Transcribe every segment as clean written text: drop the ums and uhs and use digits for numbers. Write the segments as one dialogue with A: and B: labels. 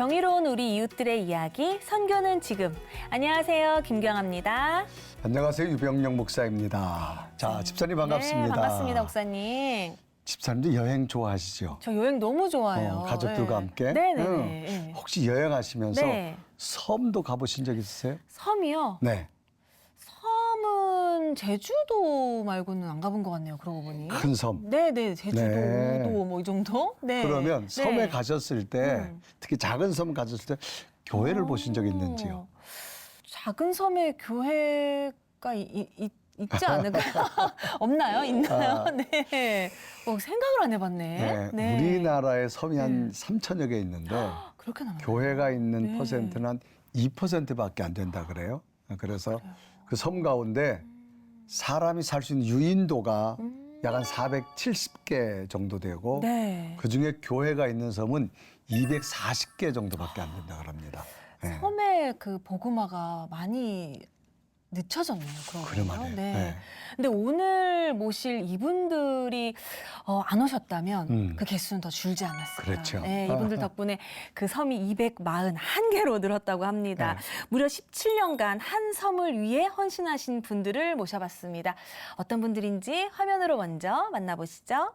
A: 경이로운 우리 이웃들의 이야기, 선교는 지금. 안녕하세요, 김경아입니다.
B: 안녕하세요, 유병영 목사입니다. 자, 집사님 반갑습니다.
A: 네, 반갑습니다, 목사님.
B: 집사님도 여행 좋아하시죠?
A: 저 여행 너무 좋아해요.
B: 가족들과 함께?
A: 네네네.
B: 혹시 여행하시면서
A: 네.
B: 섬도 가보신 적 있으세요?
A: 섬이요?
B: 네.
A: 섬은 제주도 말고는 안 가본 것 같네요, 그러고 보니.
B: 큰 섬.
A: 네네, 제주도
B: 네.
A: 뭐 이 정도? 네.
B: 그러면 섬에
A: 네.
B: 가셨을 때, 특히 작은 섬 가셨을 때 교회를 보신 적 있는지요?
A: 작은 섬에 교회가 있지 않을까요? 없나요? 있나요? 네. 생각을 안 해봤네.
B: 네. 우리나라의 섬이 한 3천여 개 있는데
A: 그렇게 나와요.
B: 교회가 있는
A: 네.
B: 퍼센트는 한 2%밖에 안 된다 그래요. 그래서 그 섬 가운데 사람이 살 수 있는 유인도가 약 한 470개 정도 되고
A: 네.
B: 그중에 교회가 있는 섬은 240개 정도밖에 안 된다 그럽니다. 네.
A: 섬에 그 복음화가 많이 늦춰졌네요.
B: 그러네요.
A: 네.
B: 네.
A: 근데 오늘 모실 이분들이 안 오셨다면 그 개수는 더 줄지 않았을까.
B: 그렇죠.
A: 네, 이분들 덕분에 그 섬이 241개로 늘었다고 합니다.
B: 네.
A: 무려 17년간 한 섬을 위해 헌신하신 분들을 모셔봤습니다. 어떤 분들인지 화면으로 먼저 만나보시죠.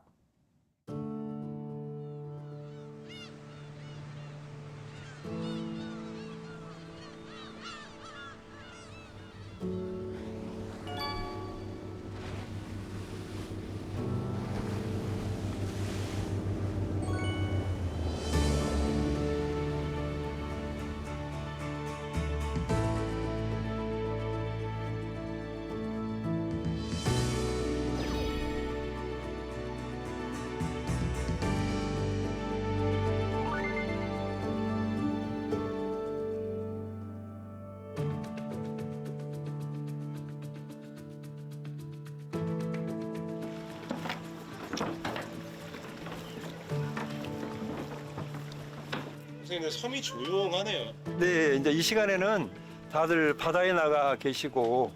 C: 선생님, 섬이 조용하네요.
D: 네, 이제 이 시간에는 다들 바다에 나가 계시고,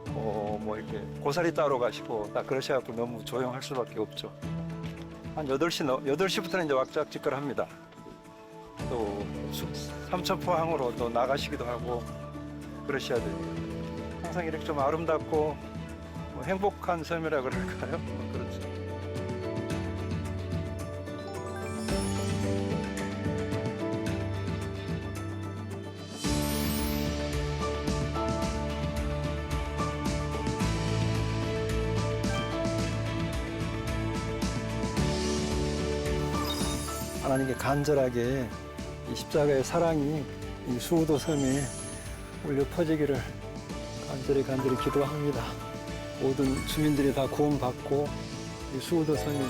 D: 뭐 이렇게 고사리 따러 가시고, 딱 그러셔갖고 너무 조용할 수밖에 없죠. 한 8시부터는 이제 왁작지껄합니다. 또 삼천포항으로 또 나가시기도 하고, 그러셔야 돼요. 항상 이렇게 좀 아름답고, 뭐 행복한 섬이라 그럴까요? 그렇죠. 하나님께 간절하게 이 십자가의 사랑이 이 수우도 섬에 울려 퍼지기를 간절히 기도합니다. 모든 주민들이 다 구원받고 이 수우도 섬이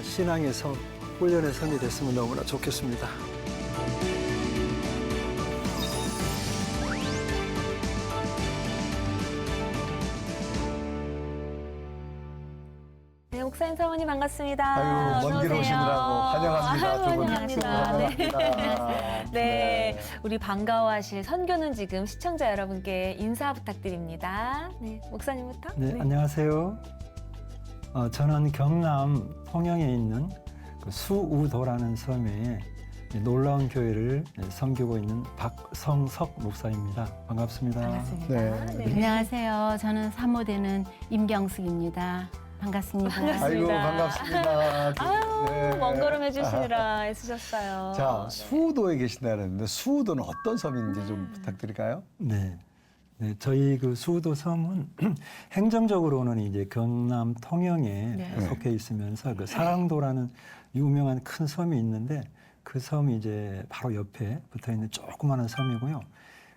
D: 신앙의 섬, 훈련의 섬이 됐으면 너무나 좋겠습니다.
A: 네, 목사님, 사모님 반갑습니다.
B: 아유, 먼 길
A: 어서 오세요.
B: 오시느라고 환영합니다. 두 분.
A: 환영합니다. 네.
B: 환영합니다.
A: 네, 우리 반가워하실 선교는 지금 시청자 여러분께 인사 부탁드립니다. 네, 목사님부터.
D: 네, 안녕하세요. 저는 경남 통영에 있는 그 수우도라는 섬에 놀라운 교회를 섬기고 있는 박성석 목사입니다. 반갑습니다.
A: 반갑습니다.
B: 네.
A: 네.
E: 안녕하세요. 저는 사모되는 임경숙입니다. 반갑습니다.
B: 아이고, 반갑습니다.
A: 아유,
B: 네.
A: 먼 걸음 해주시느라 애쓰셨어요.
B: 자, 수우도에 계신다 그랬는데 수우도는 어떤 섬인지 좀 부탁드릴까요?
D: 네. 네, 저희 그 수우도 섬은 행정적으로는 이제 경남 통영에
A: 네.
D: 속해 있으면서 그 사랑도라는 유명한 큰 섬이 있는데 그 섬이 이제 바로 옆에 붙어 있는 조그마한 섬이고요.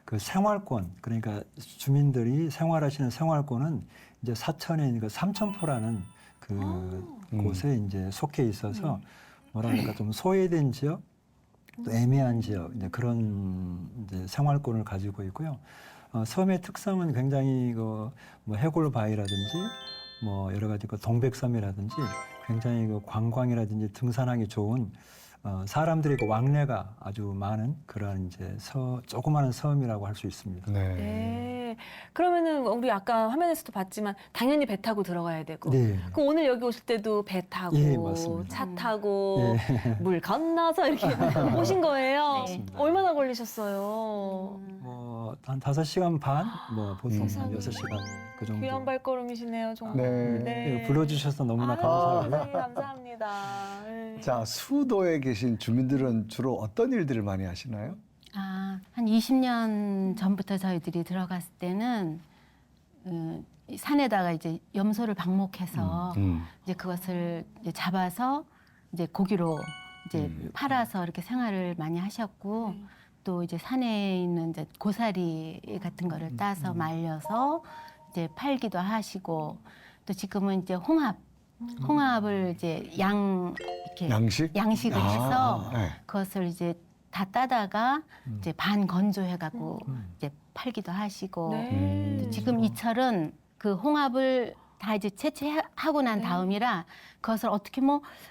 D: 그 생활권, 그러니까 주민들이 생활하시는 생활권은 이제 사천에 있는 그 삼천포라는 그 곳에 이제 속해 있어서 뭐랄까 좀 소외된 지역, 또 애매한 지역, 이제 그런 이제 생활권을 가지고 있고요. 섬의 특성은 굉장히 그 뭐 해골 바위라든지 뭐 여러 가지 그 동백섬이라든지 굉장히 그 관광이라든지 등산하기 좋은 사람들의 그 왕래가 아주 많은 그런 이제 조그마한 섬이라고 할 수 있습니다.
B: 네.
A: 네. 그러면은 우리 아까 화면에서도 봤지만 당연히 배 타고 들어가야 되고.
D: 네.
A: 그 오늘 여기 오실 때도 배 타고
D: 예, 맞습니다.
A: 차 타고
D: 예.
A: 물 건너서 이렇게 오신 거예요.
E: 네.
A: 얼마나 걸리셨어요?
D: 한 5시간 반, 보통
A: 세상에.
D: 6시간 그 정도.
A: 귀한 발걸음이시네요, 정말.
B: 네.
D: 불러주셔서 너무나 감사하고요.
A: 네, 감사합니다. 네.
B: 자, 수도에 계신 주민들은 주로 어떤 일들을 많이 하시나요?
E: 한 20년 전부터 저희들이 들어갔을 때는 이 산에다가 이제 염소를 방목해서 이제 그것을 이제 잡아서 이제 고기로 이제 팔아서 이렇게 생활을 많이 하셨고 또 이제 산에 있는 이제 고사리 같은 거를 따서 말려서 이제 팔기도 하시고 또 지금은 이제 홍합을 이제 이렇게 양식을 해서
B: 네.
E: 그것을 이제 다 따다가 이제 반 건조해갖고 이제 팔기도 하시고
A: 네.
E: 또 지금 이철은 그 홍합을 다 이제 채취하고 난 다음이라 그것을 어떻게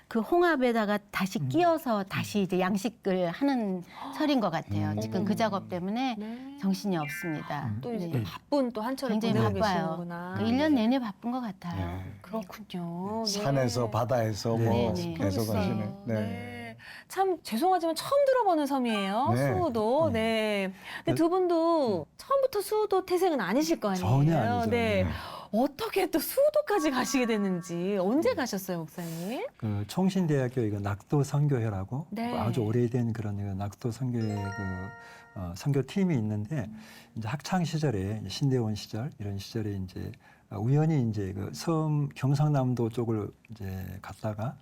E: 그 홍합에다가 다시 끼워서 다시 이제 양식을 하는 철인 것 같아요. 지금 그 작업 때문에
A: 네.
E: 정신이 없습니다.
A: 또 이제
E: 네.
A: 바쁜 또 한철을
E: 굉장히
A: 보내고
E: 바빠요.
A: 계시는구나.
E: 그 1년 내내 바쁜 것 같아요.
B: 네.
A: 그렇군요. 네.
B: 산에서 바다에서
D: 네.
B: 뭐
E: 네, 네.
B: 계속
A: 그러겠어요.
B: 하시네. 네.
A: 네. 참 죄송하지만 처음 들어보는 섬이에요.
B: 네.
A: 수우도. 네. 근데 두 분도 처음부터 수우도 태생은 아니실 거 아니에요.
D: 전혀 아니죠.
A: 네.
D: 네.
A: 어떻게 또 수우도까지 가시게 됐는지 언제 가셨어요, 목사님?
D: 그 총신대학교 이거 낙도 선교회라고
A: 네.
D: 아주 오래된 그런 이거 낙도 선교회 선교팀이 있는데 이제 학창 시절에 이제 신대원 시절 이런 시절에 이제 우연히 이제 그 섬 경상남도 쪽을 이제 갔다가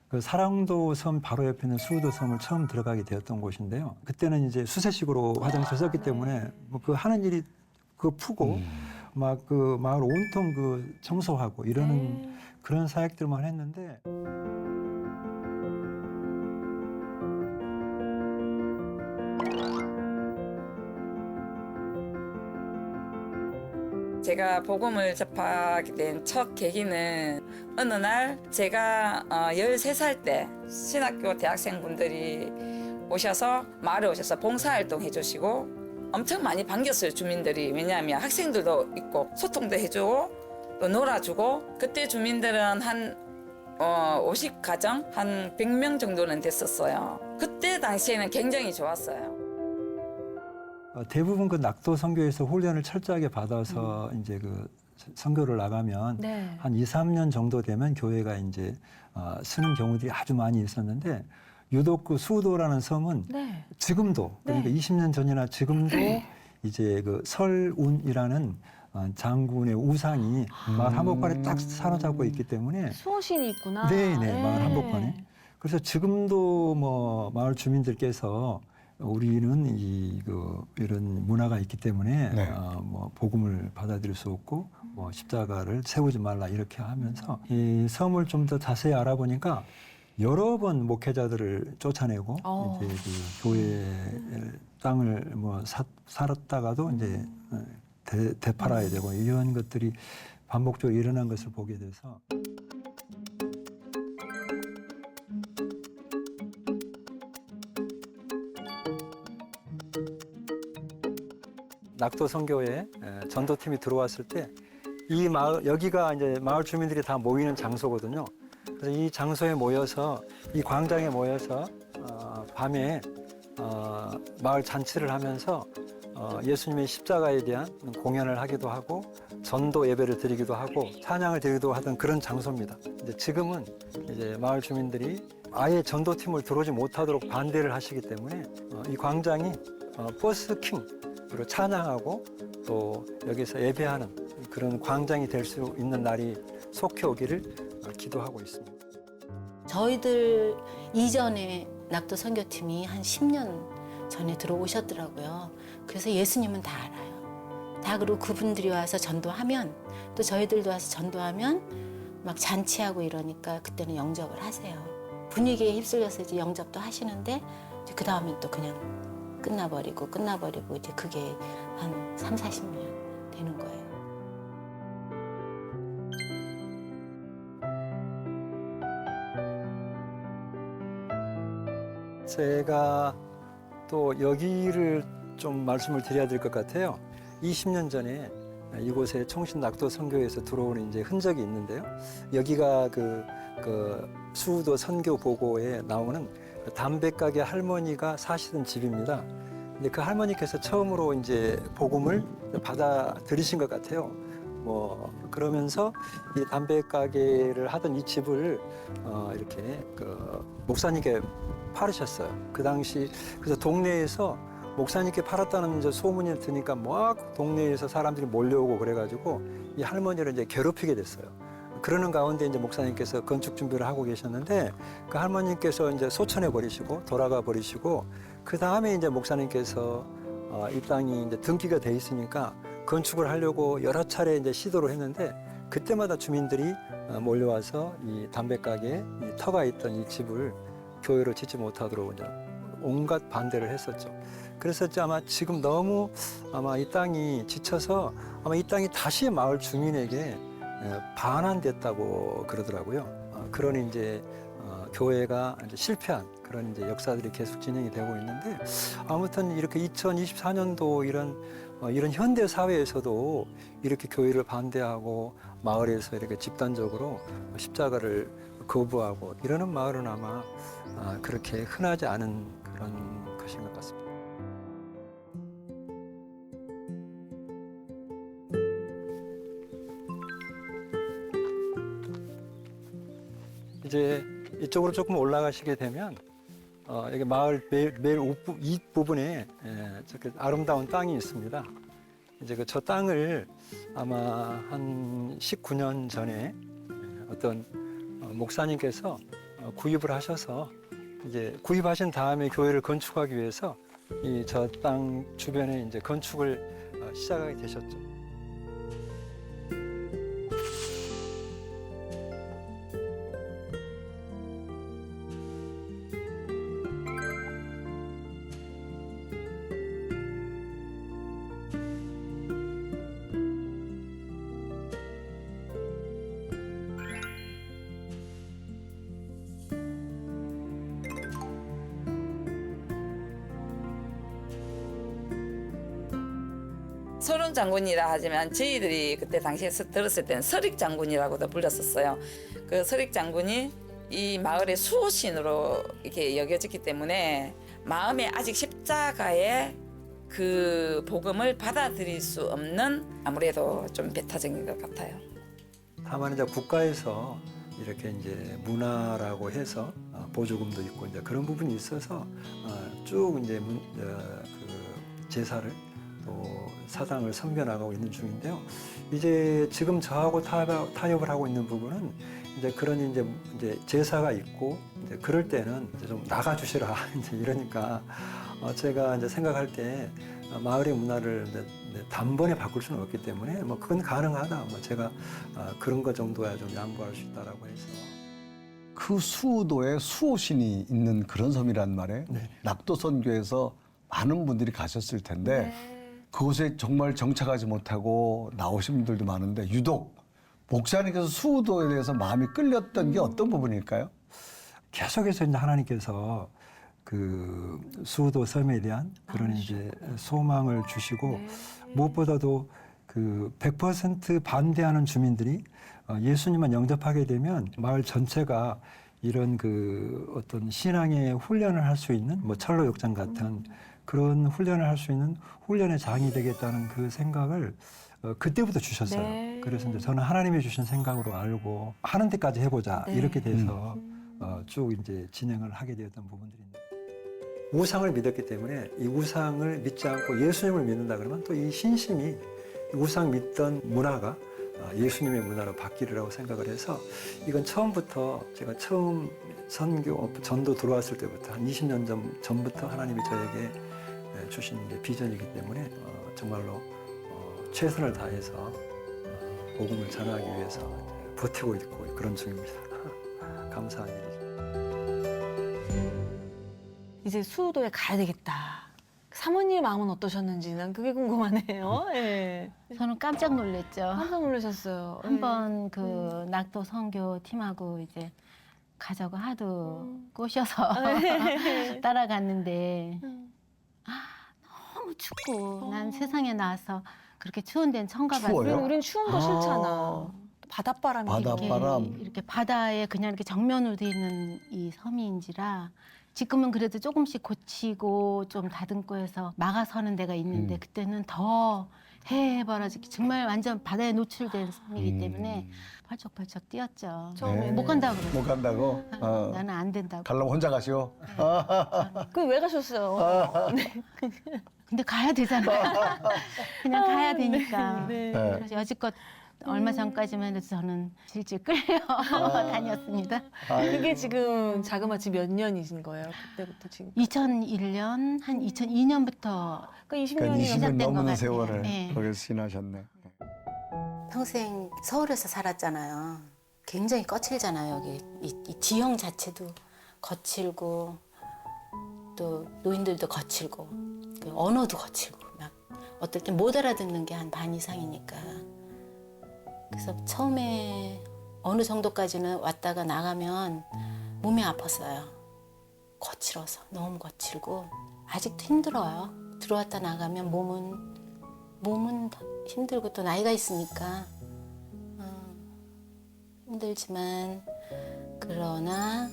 D: 그 사랑도 섬 바로 옆에 있는 수우도 섬을 처음 들어가게 되었던 곳인데요. 그때는 이제 수세식으로 화장실 썼기 때문에 그 하는 일이 그 푸고 막 그 마을 온통 그 청소하고 이러는
A: 네.
D: 그런 사역들만 했는데
F: 제가 복음을 접하게 된 첫 계기는 어느 날 제가 13살 때 신학교 대학생분들이 오셔서 마을에 오셔서 봉사활동 해주시고 엄청 많이 반겼어요, 주민들이. 왜냐하면 학생들도 있고 소통도 해주고 또 놀아주고 그때 주민들은 한 50가정 한 100명 정도는 됐었어요. 그때 당시에는 굉장히 좋았어요.
D: 대부분 그 낙도 선교에서 훈련을 철저하게 받아서 이제 그 선교를 나가면
A: 네.
D: 한 2, 3년 정도 되면 교회가 이제 쓰는 경우들이 아주 많이 있었는데 유독 그 수도라는 섬은
A: 네.
D: 지금도 그러니까 20년 전이나 지금도 이제 그 설운이라는 장군의 우상이 마을 한복판에 딱 사로잡고 있기 때문에
A: 수호신이 있구나.
D: 네네 마을 한복판에 그래서 지금도 뭐 마을 주민들께서 우리는 이런 문화가 있기 때문에
B: 네.
D: 뭐 복음을 받아들일 수 없고 뭐 십자가를 세우지 말라 이렇게 하면서 이 섬을 좀 더 자세히 알아보니까 여러 번 목회자들을 쫓아내고 이제 그 교회 땅을 뭐 살았다가도 이제 되팔아야 되고 이런 것들이 반복적으로 일어난 것을 보게 돼서. 낙도 선교회 전도팀이 들어왔을 때 이 마을 여기가 이제 마을 주민들이 다 모이는 장소거든요. 그래서 이 장소에 모여서 이 광장에 모여서 밤에 마을 잔치를 하면서 예수님의 십자가에 대한 공연을 하기도 하고 전도 예배를 드리기도 하고 찬양을 드리기도 하던 그런 장소입니다. 이제 지금은 이제 마을 주민들이 아예 전도팀을 들어오지 못하도록 반대를 하시기 때문에 이 광장이 버스킹으로 찬양하고 또 여기서 예배하는 그런 광장이 될 수 있는 날이 속히 오기를 기도하고 있습니다.
G: 저희들 이전에 낙도 선교팀이 한 10년 전에 들어오셨더라고요. 그래서 예수님은 다 알아요. 다 그리고 그분들이 와서 전도하면 또 저희들도 와서 전도하면 막 잔치하고 이러니까 그때는 영접을 하세요. 분위기에 휩쓸려서 이제 영접도 하시는데 그 다음엔 또 그냥 끝나버리고 이제 그게 한 3, 40년 되는 거예요.
D: 제가 또 여기를 좀 말씀을 드려야 될 것 같아요. 20년 전에 이곳에 청신 낙도 선교에서 들어오는 이제 흔적이 있는데요. 여기가 그 수우도 선교 보고에 나오는 그 담배 가게 할머니가 사시던 집입니다. 근데 그 할머니께서 처음으로 이제 복음을 받아들이신 것 같아요. 뭐 그러면서 이 담배 가게를 하던 이 집을 이렇게 그 목사님께 팔으셨어요. 그 당시 그래서 동네에서 목사님께 팔았다는 이제 소문이 드니까 막 동네에서 사람들이 몰려오고 그래가지고 이 할머니를 이제 괴롭히게 됐어요. 그러는 가운데 이제 목사님께서 건축 준비를 하고 계셨는데 그 할머님께서 이제 소천해 버리시고 돌아가 버리시고 그 다음에 이제 목사님께서 이 땅이 이제 등기가 돼 있으니까 건축을 하려고 여러 차례 이제 시도를 했는데 그때마다 주민들이 몰려와서 이 담배 가게 이 터가 있던 이 집을 교회로 짓지 못하도록 이제 온갖 반대를 했었죠. 그래서 아마 지금 너무 아마 이 땅이 지쳐서 아마 이 땅이 다시 마을 주민에게 반환됐다고 그러더라고요. 그런 이제 교회가 이제 실패한 그런 이제 역사들이 계속 진행이 되고 있는데 아무튼 이렇게 2024년도 이런 현대 사회에서도 이렇게 교회를 반대하고 마을에서 이렇게 집단적으로 십자가를 거부하고 이러는 마을은 아마 그렇게 흔하지 않은 그런 것인 것 같습니다. 이제 이쪽으로 조금 올라가시게 되면 여기 마을 매일 윗부분에 저렇게 아름다운 땅이 있습니다. 이제 저 땅을 아마 한 19년 전에 어떤 목사님께서 구입을 하셔서 이제 구입하신 다음에 교회를 건축하기 위해서 이 저 땅 주변에 이제 건축을 시작하게 되셨죠.
F: 서른 장군이라 하지만 저희들이 그때 당시에 들었을 때는 서릭 장군이라고도 불렸었어요. 그 서릭 장군이 이 마을의 수호신으로 이렇게 여겨졌기 때문에 마음에 아직 십자가의 그 복음을 받아들일 수 없는 아무래도 좀 배타적인 것 같아요.
D: 다만 이제 국가에서 이렇게 이제 문화라고 해서 보조금도 있고 이제 그런 부분이 있어서 쭉 이제 그 제사를 또 사상을 섬겨나가고 있는 중인데요. 이제 지금 저하고 타협을 하고 있는 부분은 이제 그런 이제 제사가 있고 이제 그럴 때는 이제 좀 나가주시라 이제 이러니까 제가 이제 생각할 때 마을의 문화를 이제 단번에 바꿀 수는 없기 때문에 뭐 그건 가능하다. 뭐 제가 그런 것 정도야 좀 양보할 수 있다라고 해서.
B: 그 수우도에 수호신이 있는 그런 섬이란 말이에요.
D: 네.
B: 낙도선교에서 많은 분들이 가셨을 텐데 그곳에 정말 정착하지 못하고 나오신 분들도 많은데 유독 목사님께서 수우도에 대해서 마음이 끌렸던 게 어떤 부분일까요?
D: 계속해서 이제 하나님께서 그 수우도 섬에 대한 그런 이제 소망을 주시고 무엇보다도 그 100% 반대하는 주민들이 예수님만 영접하게 되면 마을 전체가 이런 그 어떤 신앙의 훈련을 할 수 있는 뭐 철로 욕장 같은 그런 훈련을 할 수 있는 훈련의 장이 되겠다는 그 생각을 그때부터 주셨어요.
A: 네.
D: 그래서 이제 저는 하나님이 주신 생각으로 알고 하는 데까지 해보자
A: 네.
D: 이렇게 돼서 쭉 이제 진행을 하게 되었던 부분들인데 우상을 믿었기 때문에 이 우상을 믿지 않고 예수님을 믿는다 그러면 또 이 신심이 우상 믿던 문화가 예수님의 문화로 바뀌리라고 생각을 해서 이건 처음부터 제가 처음 전도 들어왔을 때부터 한 20년 전부터 하나님이 저에게 주신 비전이기 때문에 정말로 최선을 다해서 복음을 전하기 위해서 버티고 있고 그런 중입니다. 감사한 일이죠.
A: 이제 수우도에 가야 되겠다. 사모님의 마음은 어떠셨는지 난 그게 궁금하네요. 예.
E: 저는 깜짝 놀랐죠.
A: 깜짝 놀라셨어요.
E: 한번 그 낙도 선교 팀하고 이제 가자고 하도 꼬셔서 따라갔는데 너무 춥고 난 세상에 나와서 그렇게 추운 데는 처음 가봤어요.
B: 추워요?
A: 우린 추운 거 싫잖아. 바닷바람이
B: 바닷바람.
E: 이렇게 바다에 그냥 이렇게 정면으로 돼 있는 이 섬인지라 지금은 그래도 조금씩 고치고 좀 다듬고 해서 막아서는 데가 있는데 그때는 더 해바라지게 정말 완전 바다에 노출된 섬이기 때문에 펄쩍펄쩍 뛰었죠.
A: 처음에
E: 못 간다고 그러고.
B: 못 간다고?
E: 나는 안 된다고.
B: 가려면 혼자 가시오.
A: 그왜 가셨어요?
E: 근데 가야 되잖아요. 그냥 가야 되니까.
A: 네.
E: 그래서 여지껏 얼마 전까지만 해도 저는 질질 끌려 다녔습니다.
A: 그게 지금 자그마치 몇 년이신 거예요? 그때부터 지금?
E: 2001년, 한 2002년부터
A: 그 20년이
B: 그러니까 20년
E: 시작된 것
B: 넘는
E: 같아요.
B: 세월을
E: 네.
B: 거기서 지나셨네.
G: 평생 서울에서 살았잖아요. 굉장히 거칠잖아요. 여기 이 지형 자체도 거칠고 또 노인들도 거칠고 그 언어도 거칠고 막 어떨 땐 못 알아듣는 게 한 반 이상이니까. 그래서 처음에 어느 정도까지는 왔다가 나가면 몸이 아팠어요. 거칠어서 너무 거칠고 아직도 힘들어요. 들어왔다 나가면 몸은 힘들고 또 나이가 있으니까 힘들지만 그러나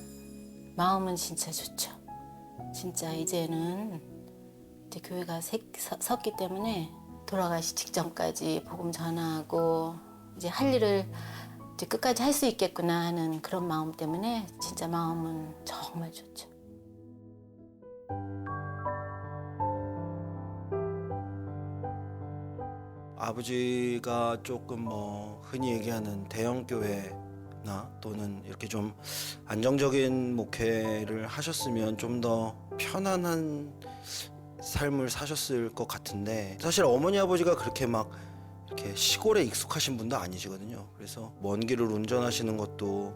G: 마음은 진짜 좋죠. 진짜 이제는 이제 교회가 섰기 때문에 돌아가시 직전까지 복음 전하고 이제 할 일을 이제 끝까지 할 수 있겠구나 하는 그런 마음 때문에 진짜 마음은 정말 좋죠.
H: 아버지가 조금 뭐 흔히 얘기하는 대형 교회나 또는 이렇게 좀 안정적인 목회를 하셨으면 좀 더 편안한 삶을 사셨을 것 같은데 사실 어머니 아버지가 그렇게 막 이렇게 시골에 익숙하신 분도 아니시거든요. 그래서 먼 길을 운전하시는 것도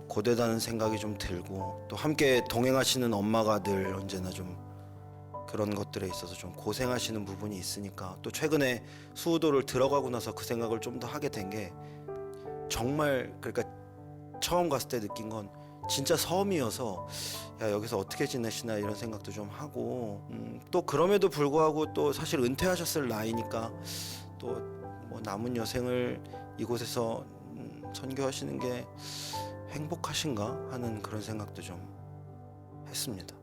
H: 고되다는 생각이 좀 들고 또 함께 동행하시는 엄마가 늘 언제나 좀 그런 것들에 있어서 좀 고생하시는 부분이 있으니까 또 최근에 수우도를 들어가고 나서 그 생각을 좀 더 하게 된 게 정말 그러니까 처음 갔을 때 느낀 건 진짜 섬이어서 야 여기서 어떻게 지내시나 이런 생각도 좀 하고 또 그럼에도 불구하고 또 사실 은퇴하셨을 나이니까 또 뭐 남은 여생을 이곳에서 선교하시는 게 행복하신가 하는 그런 생각도 좀 했습니다.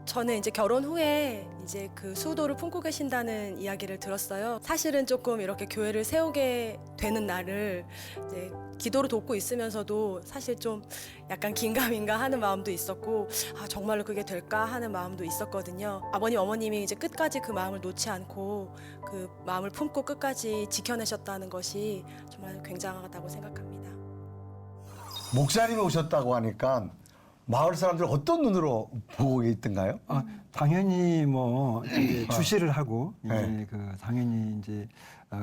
I: 저는 이제 결혼 후에 이제 그 수도를 품고 계신다는 이야기를 들었어요. 사실은 조금 이렇게 교회를 세우게 되는 날을 이제 기도로 돕고 있으면서도 사실 좀 약간 긴가민가 하는 마음도 있었고 아 정말로 그게 될까 하는 마음도 있었거든요. 아버님 어머님이 이제 끝까지 그 마음을 놓지 않고 그 마음을 품고 끝까지 지켜내셨다는 것이 정말 굉장하다고 생각합니다.
B: 목사님이 오셨다고 하니까 마을 사람들 어떤 눈으로 보고 있던가요?
D: 당연히 뭐 이제 주시를 하고 이제
B: 네.
D: 그 당연히 이제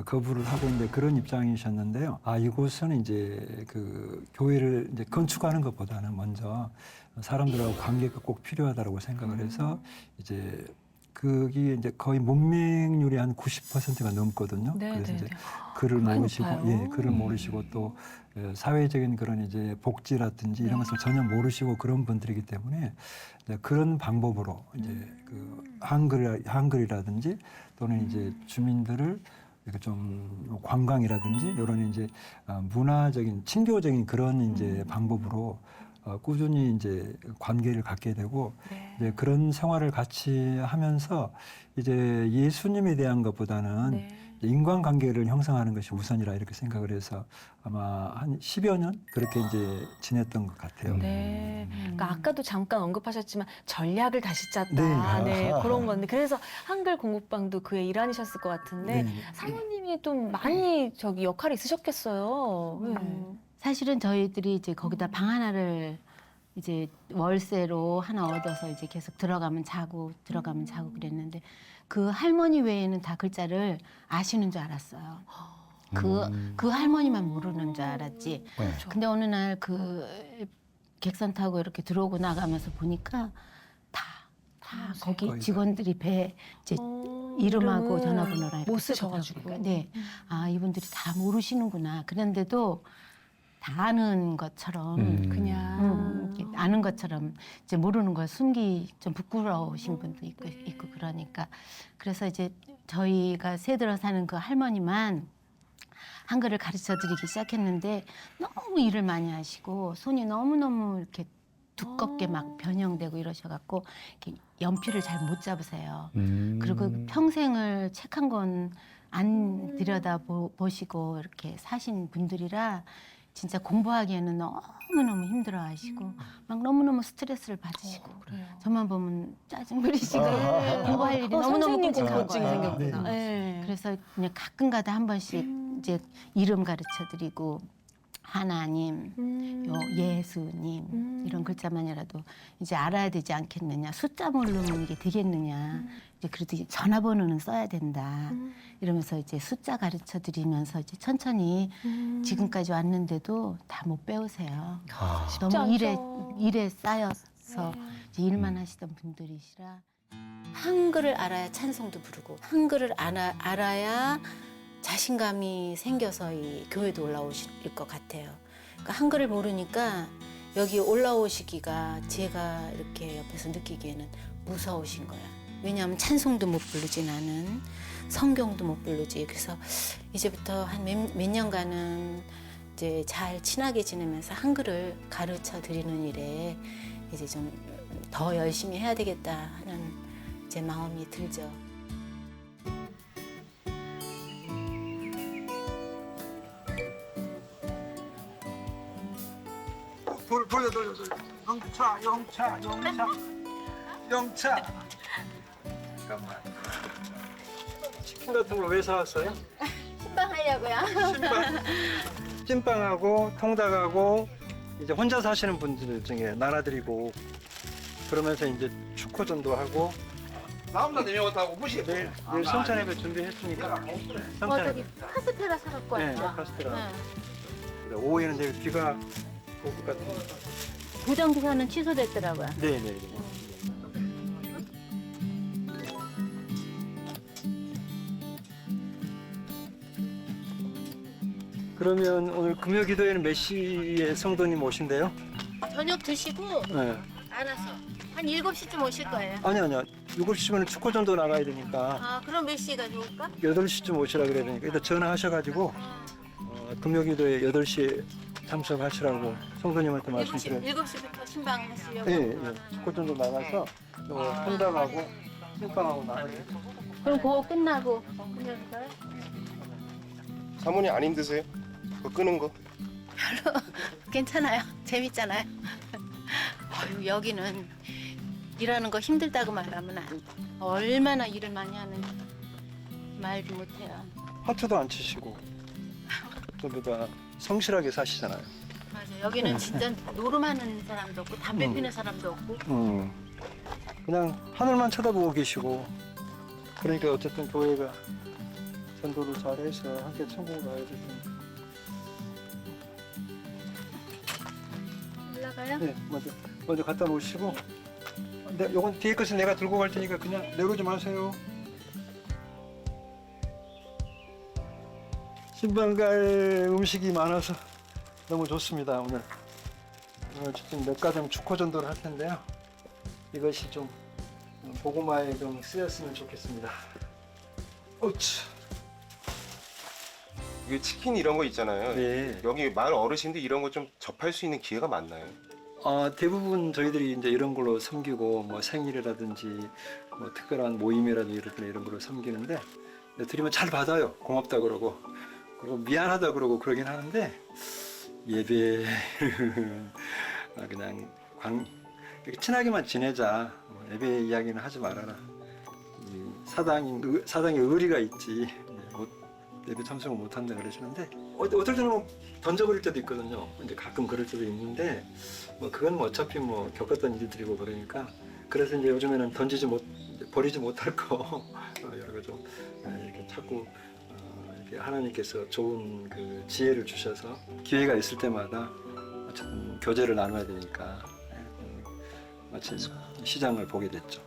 D: 거부를 하고 있는데 그런 입장이셨는데요. 이곳은 이제 그 교회를 이제 건축하는 것보다는 먼저 사람들하고 관계가 꼭 필요하다고 생각을 해서 이제 그게 이제 거의 문맹률이 한 90%가 넘거든요.
A: 네,
D: 그래서
A: 네,
D: 이제
A: 네.
D: 글을
A: 그렇게
D: 모르시고,
A: 높아요.
D: 예, 글을 모르시고 또 사회적인 그런 이제 복지라든지 이런 것을 전혀 모르시고 그런 분들이기 때문에 이제 그런 방법으로 이제 그 한글이라든지 또는 이제 주민들을 이렇게 좀 관광이라든지 이런 이제 문화적인 친교적인 그런 이제 방법으로 꾸준히 이제 관계를 갖게 되고 이제 그런 생활을 같이 하면서 이제 예수님에 대한 것보다는 인간관계를 형성하는 것이 우선이라 이렇게 생각을 해서 아마 한 10여 년 그렇게 이제 지냈던 것 같아요.
A: 네. 그러니까 아까도 잠깐 언급하셨지만 전략을 다시 짰다.
D: 네.
A: 네, 그런 건데 그래서 한글 공부방도 그의 일환이셨을 것 같은데
D: 네.
A: 사모님이 좀 많이 저기 역할이 있으셨겠어요.
E: 사실은 저희들이 이제 거기다 방 하나를 이제 월세로 하나 얻어서 이제 계속 들어가면 자고 그랬는데 그 할머니 외에는 다 글자를 아시는 줄 알았어요. 그 할머니만 모르는 줄 알았지.
B: 네.
E: 근데 어느 날 그 객선 타고 이렇게 들어오고 나가면서 보니까 다 거기
D: 거의 다.
E: 직원들이 배 이제 이름하고
A: 이름을
E: 전화번호랑 이렇게
A: 못
E: 쓰고
A: 쓰셔가지고.
E: 네, 이분들이 다 모르시는구나. 그런데도 다 아는 것처럼
A: 그냥
E: 이렇게 아는 것처럼 이제 모르는 걸 숨기 좀 부끄러우신 분도 있고 그러니까 그래서 이제 저희가 새들어 사는 그 할머니만 한글을 가르쳐 드리기 시작했는데 너무 일을 많이 하시고 손이 너무너무 이렇게 두껍게 막 변형되고 이러셔갖고 이렇게 연필을 잘 못 잡으세요. 그리고 평생을 책 한 권 안 들여다 보시고 이렇게 사신 분들이라 진짜 공부하기에는 너무너무 힘들어하시고 막 너무너무 스트레스를 받으시고 저만 보면 짜증 부리시고 공부할 일이 너무너무
A: 선생님
E: 끔찍한
A: 공포증이
E: 거예요.
A: 생겼구나. 네.
E: 그래서 그냥 가끔가다 한 번씩 이제 이름 가르쳐드리고 하나님, 요 예수님 이런 글자만이라도 이제 알아야 되지 않겠느냐. 숫자 모르면 이게 되겠느냐. 이제 그래도 이제 전화번호는 써야 된다. 이러면서 이제 숫자 가르쳐 드리면서 이제 천천히 지금까지 왔는데도 다 못 배우세요. 너무 일에 쌓여서 이제 일만 하시던 분들이시라.
G: 한글을 알아야 찬송도 부르고 한글을 알아야 자신감이 생겨서 이 교회도 올라오실 것 같아요. 그러니까 한글을 모르니까 여기 올라오시기가 제가 이렇게 옆에서 느끼기에는 무서우신 거야. 왜냐하면 찬송도 못 부르지 나는 성경도 못 부르지. 그래서 이제부터 한 몇 년간은 이제 잘 친하게 지내면서 한글을 가르쳐 드리는 일에 이제 좀 더 열심히 해야 되겠다 하는 제 마음이 들죠.
D: 돌려 영차 잠깐만 치킨 같은 거 왜 사왔어요?
E: 신방 하려고요.
D: 찐빵하고 통닭하고 이제 혼자 사시는 분들 중에 나눠드리고 그러면서 이제 축구전도 하고 내일 순천에서 준비했으니까 순천에
E: 카스테라 사갖고
D: 네, 카스테라 오후에는 이제 비가 올 것 같아요.
E: 고정 기사는 취소됐더라고요.
D: 네네네. 그러면 오늘 금요 기도회는 몇 시에 성도님 오신대요?
E: 저녁 드시고
D: 네.
E: 알아서 한 7시쯤 오실 거예요.
D: 아니요. 7시면 축구전도 나가야 되니까
E: 아, 그럼 몇 시가 좋을까?
D: 8시쯤 오시라 그래야 되니까 일단 전화하셔가지고 금요 기도회 8시에 참석하시라고 성도님한테 말씀드려요.
E: 7시부터 신방 하시려고.
D: 예. 축구전도 나가서 혼담하고 신방하고 나가요.
E: 그럼 그거 끝나고 그럴까요?
C: 사모님 안 힘드세요? 그거 끄는 거?
G: 괜찮아요. 재밌잖아요. 어휴, 여기는 일하는 거 힘들다고 말하면 안 돼. 얼마나 일을 많이 하는지 말도 못해요.
D: 하트도 안 치시고 그보다 성실하게 사시잖아요.
G: 맞아. 여기는 진짜 노름하는 사람도 없고 담배 피는 사람도 없고.
D: 그냥 하늘만 쳐다보고 계시고 그러니까 어쨌든 교회가 전도를 잘해서 함께 천국 가야 되니까.
E: 올라가요?
D: 네, 먼저 갖다 놓으시고 요건 뒤에 것은 내가 들고 갈 테니까 그냥 내려오지 마세요. 신방 갈 음식이 많아서 너무 좋습니다. 오늘 어쨌든 몇 가정 축호 전도를 할 텐데요. 이것이 좀 복음화에 좀 쓰였으면 좋겠습니다. 오치.
C: 이게 치킨 이런 거 있잖아요.
D: 네.
C: 여기 마을 어르신들 이런 거 좀 접할 수 있는 기회가 많나요?
D: 대부분 저희들이 이제 이런 걸로 섬기고 뭐 생일이라든지 뭐 특별한 모임이라든지 이런 걸로 섬기는데 드리면 잘 받아요. 고맙다 그러고 그리고 미안하다 그러고 그러긴 하는데 예배 그냥 이렇게 친하게만 지내자. 예배 이야기는 하지 말아라. 사당에 의리가 있지. 예배 참석을 못한다 그러시는데 어떨 때는 뭐 던져버릴 때도 있거든요. 이제 가끔 그럴 때도 있는데 뭐 그건 뭐 어차피 뭐 겪었던 일들이고 그러니까 그래서 이제 요즘에는 버리지 못할 거 여러 거 좀 이렇게 자꾸 이렇게 하나님께서 좋은 그 지혜를 주셔서 기회가 있을 때마다 어쨌든 교제를 나눠야 되니까 마침 시장을 보게 됐죠.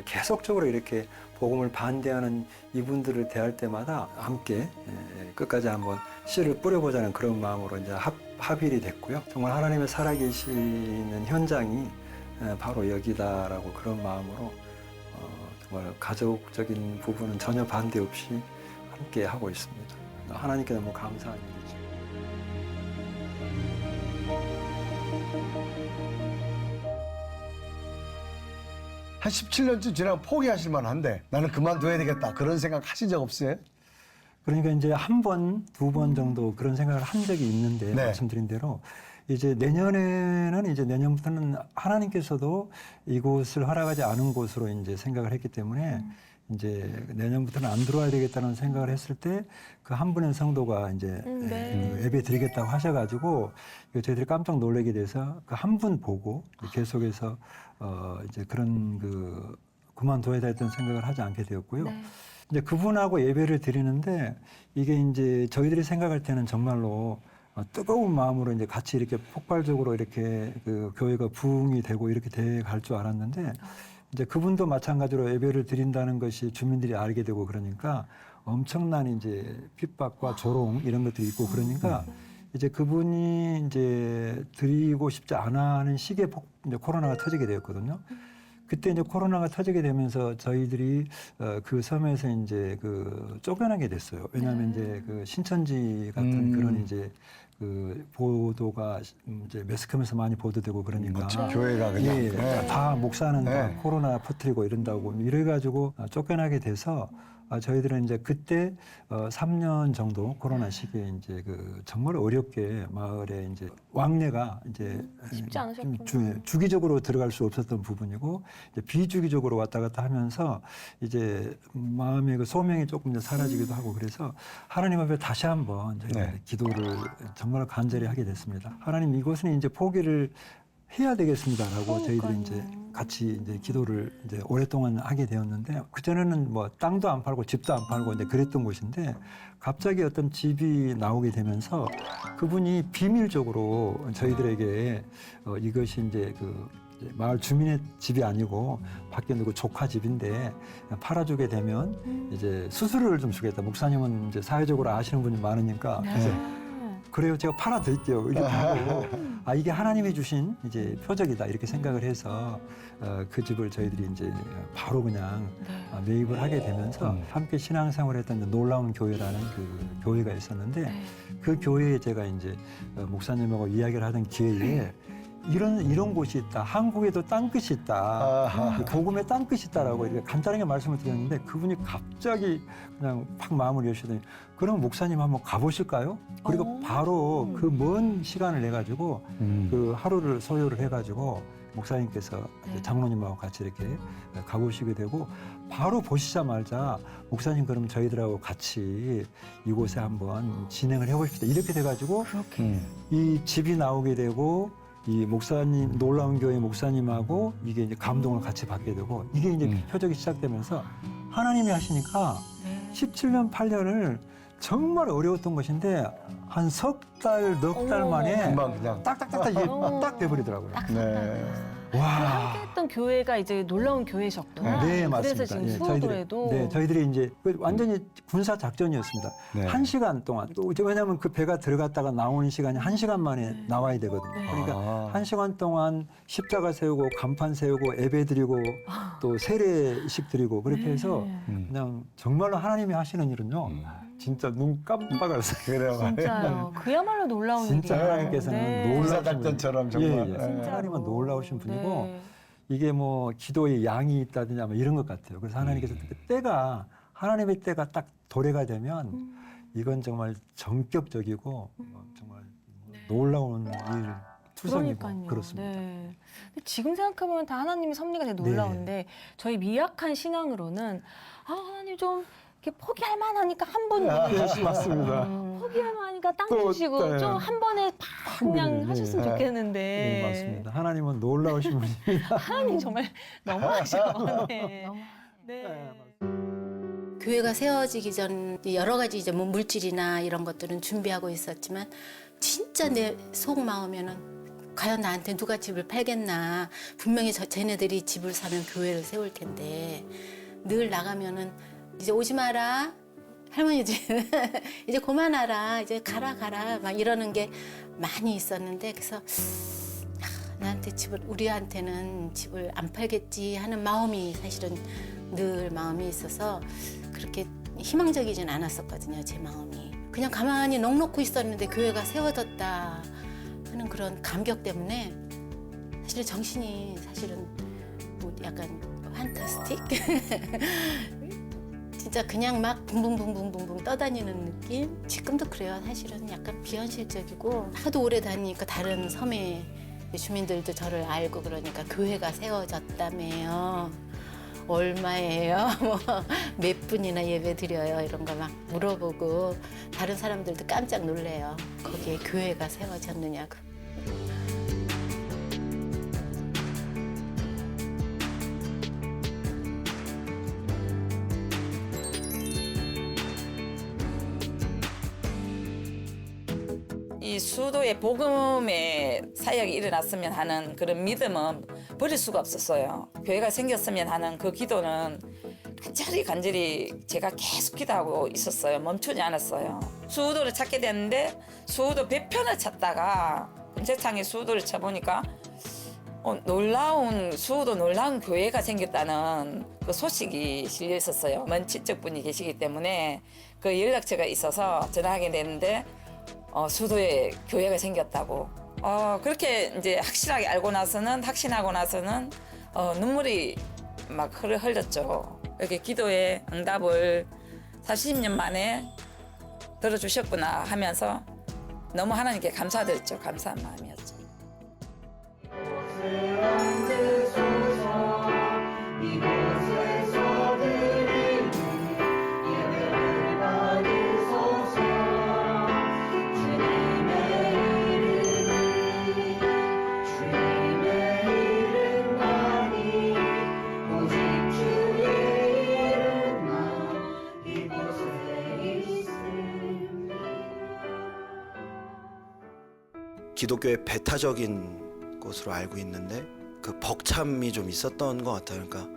D: 계속적으로 이렇게 복음을 반대하는 이분들을 대할 때마다 함께 끝까지 한번 씨를 뿌려보자는 그런 마음으로 이제 합일이 됐고요. 정말 하나님의 살아계시는 현장이 바로 여기다라고 그런 마음으로 정말 가족적인 부분은 전혀 반대 없이 함께 하고 있습니다. 하나님께 너무 감사한 일이죠.
B: 한 17년쯤 지나면 포기하실 만한데 나는 그만둬야 되겠다 그런 생각 하신 적 없어요?
D: 그러니까 이제 한 번, 두 번 정도 그런 생각을 한 적이 있는데
B: 네.
D: 말씀드린 대로 이제 내년부터는 하나님께서도 이곳을 허락하지 않은 곳으로 이제 생각을 했기 때문에 이제 내년부터는 안 들어와야 되겠다는 생각을 했을 때 그 한 분의 성도가 이제
A: 네.
D: 예배 드리겠다고 하셔가지고 저희들이 깜짝 놀라게 돼서 그 한 분 보고 계속해서 이제 그런 그만둬야 되겠다는 생각을 하지 않게 되었고요.
A: 네.
D: 이제 그분하고 예배를 드리는데 이게 이제 저희들이 생각할 때는 정말로 뜨거운 마음으로 이제 같이 이렇게 폭발적으로 이렇게 그 교회가 부흥이 되고 이렇게 돼 갈 줄 알았는데 이제 그분도 마찬가지로 예배를 드린다는 것이 주민들이 알게 되고 그러니까 엄청난 이제 핍박과 조롱 이런 것들이 있고 그러니까 이제 그분이 이제 드리고 싶지 않아 하는 시기에 이제 코로나가 터지게 되었거든요. 그때 이제 코로나가 터지게 되면서 저희들이 그 섬에서 이제 쫓겨나게 됐어요. 왜냐하면 이제 신천지 같은 그런 이제 보도가 이제 매스컴에서 많이 보도되고 그러니까
B: 교회가 그냥
D: 예, 다 목사는 다
B: 네.
D: 코로나 퍼뜨리고 이런다고 이래가지고 쫓겨나게 돼서 저희들은 이제 그때 3년 정도 코로나 시기에 이제 정말 어렵게 마을에 이제 왕래가 이제
A: 쉽지 않으셨군요.
D: 주기적으로 들어갈 수 없었던 부분이고 이제 비주기적으로 왔다 갔다 하면서 이제 마음의 그 소명이 조금 이제 사라지기도 하고 그래서 하나님 앞에 다시 한번 저희가
B: 네.
D: 기도를 정말 간절히 하게 됐습니다. 하나님 이곳은 이제 포기를 해야 되겠습니다라고 저희들이 이제 같이 이제 기도를 이제 오랫동안 하게 되었는데 그전에는 뭐 땅도 안 팔고 집도 안 팔고 이제 그랬던 곳인데 갑자기 어떤 집이 나오게 되면서 그분이 비밀적으로 저희들에게 이것이 이제 이제 마을 주민의 집이 아니고 밖에 누구 조카 집인데 팔아주게 되면 이제 수수료를 좀 주겠다. 목사님은 이제 사회적으로 아시는 분이 많으니까 그래서 그래요. 제가 팔아드릴게요. 이렇게 하고 이게 하나님이 주신 이제 표적이다 이렇게 생각을 해서 그 집을 저희들이 이제 바로 그냥 매입을 하게 되면서 함께 신앙생활했던 이제 놀라운 교회라는 그 교회가 있었는데 그 교회에 제가 이제 목사님하고 이야기를 하던 기회에 이런 곳이 있다. 한국에도 땅끝이 있다. 복음의 땅끝이 있다라고 이렇게 간단하게 말씀을 드렸는데 그분이 갑자기 그냥 팍 마음을 여시더니 그럼 목사님 한번 가보실까요? 그리고 바로 그 먼 시간을 내가지고 그 하루를 소요를 해가지고 목사님께서 장로님하고 같이 이렇게 가보시게 되고 바로 보시자마자 목사님 그럼 저희들하고 같이 이곳에 한번 진행을 해보십시다. 이렇게 돼가지고 이 집이 나오게 되고 이 목사님 놀라운 교회 목사님하고 이게 이제 감동을 같이 받게 되고 이게 이제 표적이 시작되면서 하나님이 하시니까 17년 8년을 정말 어려웠던 것인데 한 석 달, 넉 달 만에
B: 금방 그냥
D: 딱딱딱딱 이게 딱 돼버리더라고요.
B: 네.
A: 함께 했던 교회가 이제 놀라운 교회셨구나.
D: 네, 맞습니다.
A: 그래서 지금
D: 예,
A: 수호도에도
D: 저희들이 이제 완전히 군사 작전이었습니다.
B: 네.
D: 1시간 동안. 왜냐하면 그 배가 들어갔다가 나오는 시간이 1시간 만에 나와야 되거든요. 그러니까 1시간 동안 십자가 세우고 간판 세우고 예배 드리고 또 세례식 드리고 그렇게 해서 그냥 정말로 하나님이 하시는 일은요. 진짜 눈 깜빡을
B: 그래요.
A: 진짜요. 그야말로 놀라운
D: 진짜
A: 일이에요.
D: 하나님께서는
A: 네.
B: 군사작전처럼 정말.
D: 예.
B: 네.
D: 하나님은 놀라우신 분이고
A: 네.
D: 이게 뭐 기도의 양이 있다든지 아마 이런 것 같아요. 그래서 하나님께서 그 때가 하나님의 때가 딱 도래가 되면 이건 정말 전격적이고 정말 놀라운 일 투성이고
A: 그러니까요.
D: 그렇습니다.
A: 네. 근데 지금 생각해보면 다 하나님의 섭리가 되게 놀라운데 저희 미약한 신앙으로는 하나님 좀 이렇게 포기할 만하니까 한 번 주시고
D: 맞습니다.
A: 포기할 만하니까 땅
D: 또,
A: 주시고
D: 네.
A: 좀 한 번에 팍 그냥
D: 네.
A: 하셨으면 좋겠는데
D: 네, 맞습니다. 하나님은 놀라우신 분입니다.
A: 하나님 정말 너무하셔. 네. 네.
G: 교회가 세워지기 전 여러 가지 이제 뭐 물질이나 이런 것들은 준비하고 있었지만 진짜 내 속마음에는 과연 나한테 누가 집을 팔겠나. 분명히 쟤네들이 집을 사면 교회를 세울 텐데 늘 나가면은 이제 오지 마라. 할머니들 이제 그만하라. 이제 가라 막 이러는 게 많이 있었는데 그래서 나한테 우리한테는 집을 안 팔겠지 하는 마음이 사실은 늘 마음이 있어서 그렇게 희망적이진 않았었거든요. 제 마음이. 그냥 가만히 넋놓고 있었는데 교회가 세워졌다 하는 그런 감격 때문에 사실은 정신이 사실은 뭐 약간 판타스틱? 진짜 그냥 막 붕붕붕붕붕붕 떠다니는 느낌? 지금도 그래요. 사실은 약간 비현실적이고 하도 오래 다니니까 다른 섬의 주민들도 저를 알고 그러니까 교회가 세워졌다며요. 얼마예요? 뭐 몇 분이나 예배 드려요? 이런 거 막 물어보고 다른 사람들도 깜짝 놀래요. 거기에 교회가 세워졌느냐고.
F: 이 수도의 복음의 사역이 일어났으면 하는 그런 믿음은 버릴 수가 없었어요. 교회가 생겼으면 하는 그 기도는 간절히 제가 계속 기도하고 있었어요. 멈추지 않았어요. 수도를 찾게 됐는데 수도 배편을 찾다가 검색창에 수도를 쳐보니까 놀라운 교회가 생겼다는 그 소식이 실려 있었어요. 먼 친척 분이 계시기 때문에 그 연락처가 있어서 전화하게 됐는데 수도에 교회가 생겼다고. 그렇게 이제 확신하고 나서는 눈물이 막 흘렸죠. 이렇게 기도의 응답을 40년 만에 들어주셨구나 하면서 너무 하나님께 감사드렸죠. 감사한 마음이었죠.
H: 기독교의 배타적인 곳으로 알고 있는데 그 벅참이 좀 있었던 것 같아요. 그러니까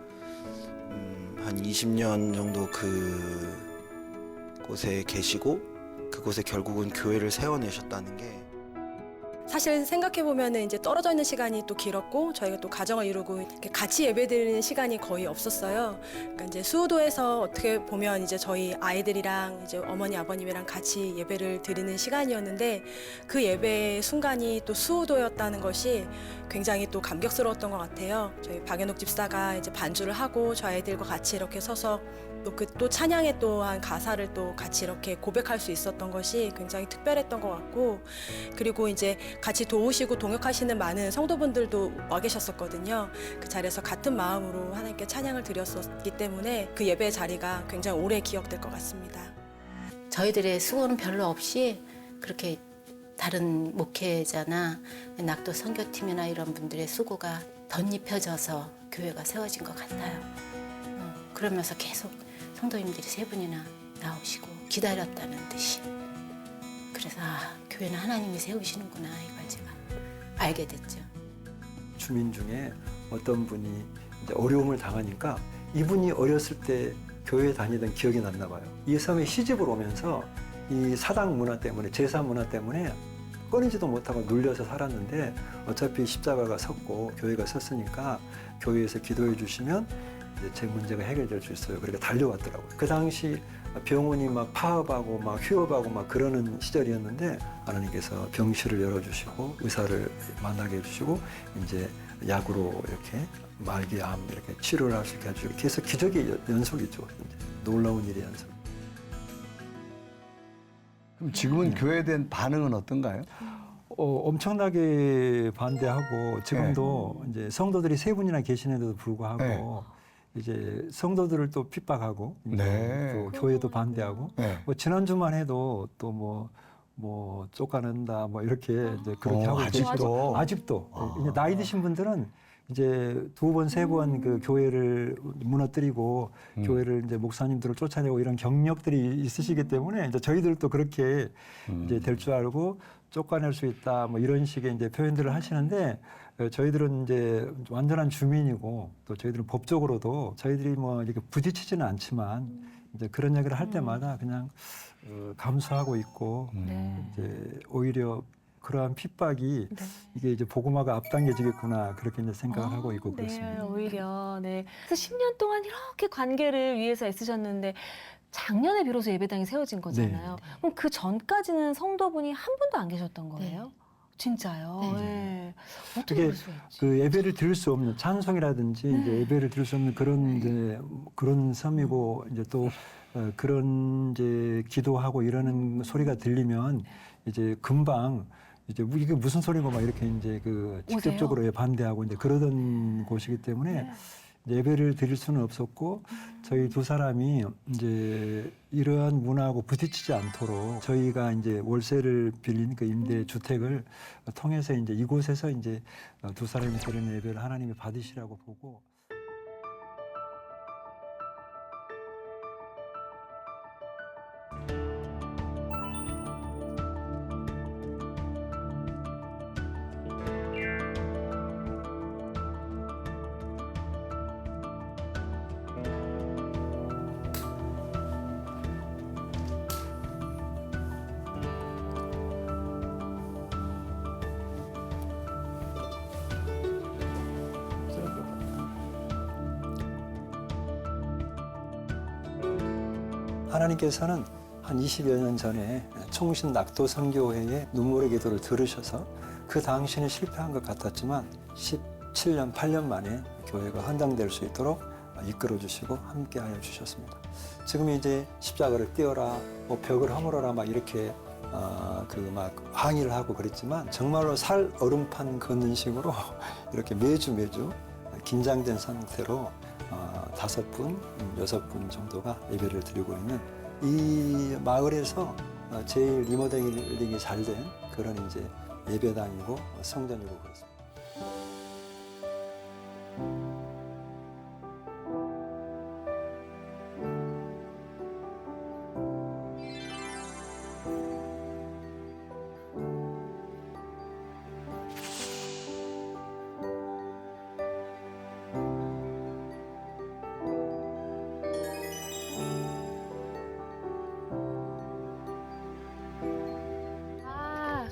H: 한 20년 정도 그곳에 계시고 그곳에 결국은 교회를 세워내셨다는 게
I: 사실 생각해 보면은 이제 떨어져 있는 시간이 또 길었고 저희가 또 가정을 이루고 이렇게 같이 예배드리는 시간이 거의 없었어요. 그러니까 이제 수우도에서 어떻게 보면 이제 저희 아이들이랑 이제 어머니 아버님이랑 같이 예배를 드리는 시간이었는데 그 예배의 순간이 또 수우도였다는 것이 굉장히 또 감격스러웠던 것 같아요. 저희 박연옥 집사가 이제 반주를 하고 저 아이들과 같이 이렇게 서서 또 찬양의 또한 가사를 또 같이 이렇게 고백할 수 있었던 것이 굉장히 특별했던 것 같고 그리고 이제 같이 도우시고 동역하시는 많은 성도분들도 와 계셨었거든요. 그 자리에서 같은 마음으로 하나님께 찬양을 드렸었기 때문에 그 예배 자리가 굉장히 오래 기억될 것 같습니다.
G: 저희들의 수고는 별로 없이 그렇게 다른 목회자나 낙도 선교팀이나 이런 분들의 수고가 덧입혀져서 교회가 세워진 것 같아요. 그러면서 계속 성도님들이 3분이나 나오시고 기다렸다는 듯이. 그래서 교회는 하나님이 세우시는구나 이걸 제가 알게 됐죠.
D: 주민 중에 어떤 분이 이제 어려움을 당하니까 이분이 어렸을 때 교회 다니던 기억이 났나 봐요. 이 섬에 시집을 오면서 이 사당 문화 때문에 제사 문화 때문에 꺼내지도 못하고 눌려서 살았는데 어차피 십자가가 섰고 교회가 섰으니까 교회에서 기도해 주시면 이제 제 문제가 해결될 수 있어요. 그러니까 달려왔더라고요. 그 당시 병원이 막 파업하고 막 휴업하고 막 그러는 시절이었는데 하나님께서 병실을 열어주시고 의사를 만나게 해주시고 이제 약으로 이렇게 말기암 이렇게 치료를 할 수 있게 해주시고 이렇게 해서 기적의 연속이죠. 이제 놀라운 일의 연속.
B: 그럼 지금은 교회에 대한 반응은 어떤가요?
D: 엄청나게 반대하고 지금도 이제 성도들이 3분이나 계시는데도 불구하고 이제 성도들을 또 핍박하고 또 교회도 반대하고 뭐 지난주만 해도 또 뭐 쫓아낸다 뭐 이렇게 이제 그렇게 하고 아직도 이제 나이 드신 분들은 이제 2번, 3번 그 교회를 무너뜨리고 교회를 이제 목사님들을 쫓아내고 이런 경력들이 있으시기 때문에 이제 저희들도 그렇게 이제 될 줄 알고 쫓아낼 수 있다 뭐 이런 식의 이제 표현들을 하시는데 저희들은 이제 완전한 주민이고 또 저희들은 법적으로도 저희들이 뭐 이렇게 부딪히지는 않지만 이제 그런 얘기를 할 때마다 그냥 감수하고 있고 이제 오히려 그러한 핍박이 이게 이제 복음화가 앞당겨지겠구나 그렇게 이제 생각을 하고 있고 그렇습니다.
A: 네, 오히려 네. 그래서 10년 동안 이렇게 관계를 위해서 애쓰셨는데 작년에 비로소 예배당이 세워진 거잖아요. 그럼 그 전까지는 성도분이 한 분도 안 계셨던 거예요? 진짜요? 네. 어떻게
D: 그게
A: 그럴 수가 있지?
D: 그 예배를 드릴 수 없는 찬송이라든지 이제 예배를 드릴 수 없는 그런 이제 그런 섬이고 이제 또 그런 이제 기도하고 이러는 소리가 들리면 이제 금방 이제 이게 무슨 소리고 막 이렇게 이제 그 직접적으로 반대하고 이제 그러던 곳이기 때문에 예배를 드릴 수는 없었고 저희 두 사람이 이제 이러한 문화하고 부딪히지 않도록 저희가 이제 월세를 빌린 그 임대 주택을 통해서 이제 이곳에서 이제 두 사람이 드리는 예배를 하나님이 받으시라고 보고. 하나님께서는 한 20여 년 전에 총신 낙도 선교회의 눈물의 기도를 들으셔서 그 당시는 실패한 것 같았지만 17년, 8년 만에 교회가 헌당될 수 있도록 이끌어 주시고 함께하여 주셨습니다. 지금 이제 십자가를 띄어라, 뭐 벽을 허물어라 막 이렇게 막 항의를 하고 그랬지만 정말로 살 얼음판 걷는 식으로 이렇게 매주 긴장된 상태로 5분, 6분 정도가 예배를 드리고 있는 이 마을에서 제일 리모델링이 잘 된 그런 이제 예배당이고 성전이고 그렇습니다.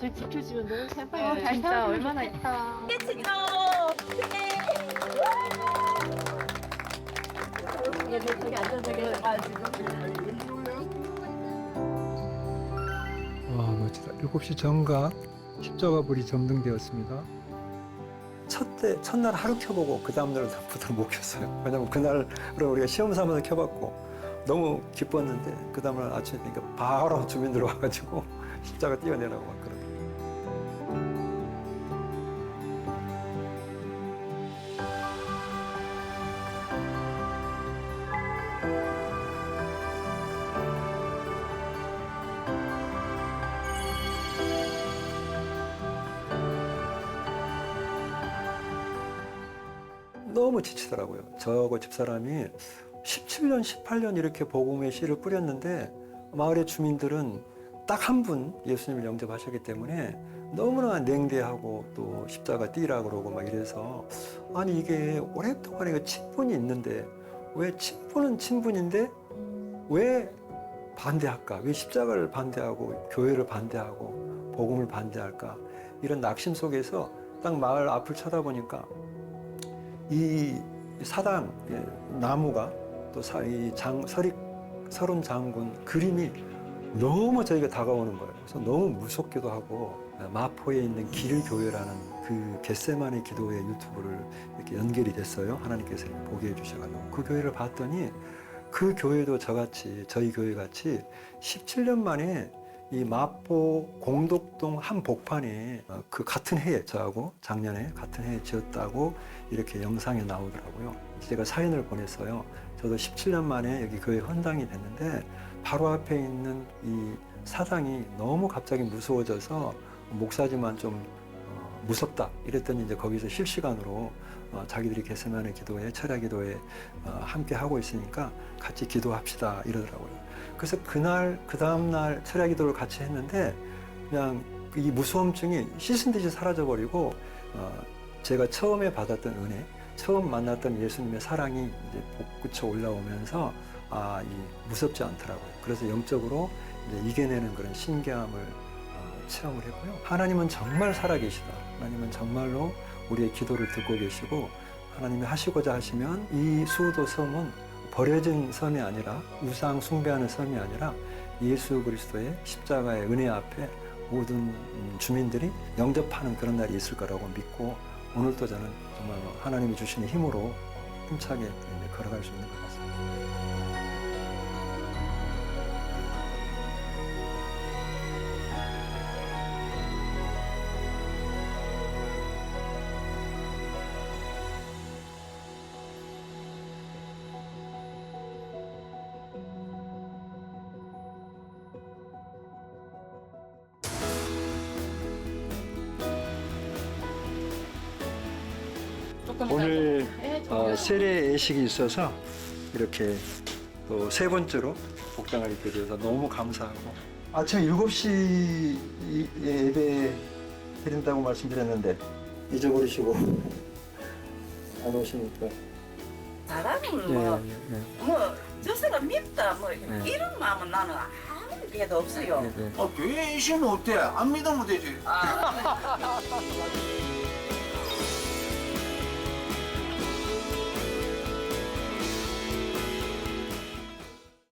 A: 저 지켜주면 너무 제발. 진짜 얼마나 있다.
D: 와 멋지다. 7시 정각 십자가 불이 점등되었습니다. 첫날 하루 켜보고 그 다음날부터 못 켰어요. 왜냐면 그날 우리가 시험 삼아서 켜봤고 너무 기뻤는데 그 다음날 아침에 되니까 바로 주민들 와가지고 십자가 띄워내라고 막 그러더라고요. 너무 지치더라고요. 저하고 집사람이 17년, 18년 이렇게 복음의 씨를 뿌렸는데 마을의 주민들은 딱 한 분 예수님을 영접하셨기 때문에 너무나 냉대하고 또 십자가 띄라고 그러고 막 이래서 아니 이게 오랫동안 이거 친분이 있는데 왜 친분은 친분인데 왜 반대할까? 왜 십자가를 반대하고 교회를 반대하고 복음을 반대할까? 이런 낙심 속에서 딱 마을 앞을 쳐다보니까 이 사당 나무가 또 이 서른 장군 그림이 너무 저희가 다가오는 거예요. 그래서 너무 무섭기도 하고 마포에 있는 길교회라는 그 겟세마네 기도회 유튜브를 이렇게 연결이 됐어요. 하나님께서 보게 해주셔가지고 그 교회를 봤더니 그 교회도 저희 교회 같이 17년 만에 이 마포 공덕동 한 복판에 그 같은 해에 저하고 작년에 같은 해에 지었다고 이렇게 영상에 나오더라고요. 제가 사연을 보냈어요. 저도 17년 만에 여기 교회 헌당이 됐는데 바로 앞에 있는 이 사당이 너무 갑자기 무서워져서 목사지만 좀 무섭다 이랬더니 이제 거기서 실시간으로 자기들이 겟세마네 기도회, 철야 기도회 함께 하고 있으니까 같이 기도합시다 이러더라고요. 그래서 그 다음 날 철야 기도를 같이 했는데 그냥 이 무서움증이 씻은 듯이 사라져버리고 제가 처음에 받았던 은혜, 처음 만났던 예수님의 사랑이 이제 복구쳐 올라오면서 이 무섭지 않더라고요. 그래서 영적으로 이제 이겨내는 그런 신기함을 체험을 했고요. 하나님은 정말 살아계시다. 하나님은 정말로 우리의 기도를 듣고 계시고 하나님이 하시고자 하시면 이 수우도 섬은 버려진 섬이 아니라 우상 숭배하는 섬이 아니라 예수 그리스도의 십자가의 은혜 앞에 모든 주민들이 영접하는 그런 날이 있을 거라고 믿고 오늘도 저는 정말 하나님이 주시는 힘으로 힘차게 걸어갈 수 있는 것 같습니다. 오늘 세례 예식이 있어서 이렇게 또 세 번째로 복장을 입게 되어서 너무 감사하고 아침 7시 예배 드린다고 말씀드렸는데 잊어버리시고 안 오시니까
F: 사람은 저 사람 밉다 이런 마음은 나는 아무 개도 없어요.
J: 교회에 있으면 어때? 안 믿으면 되지.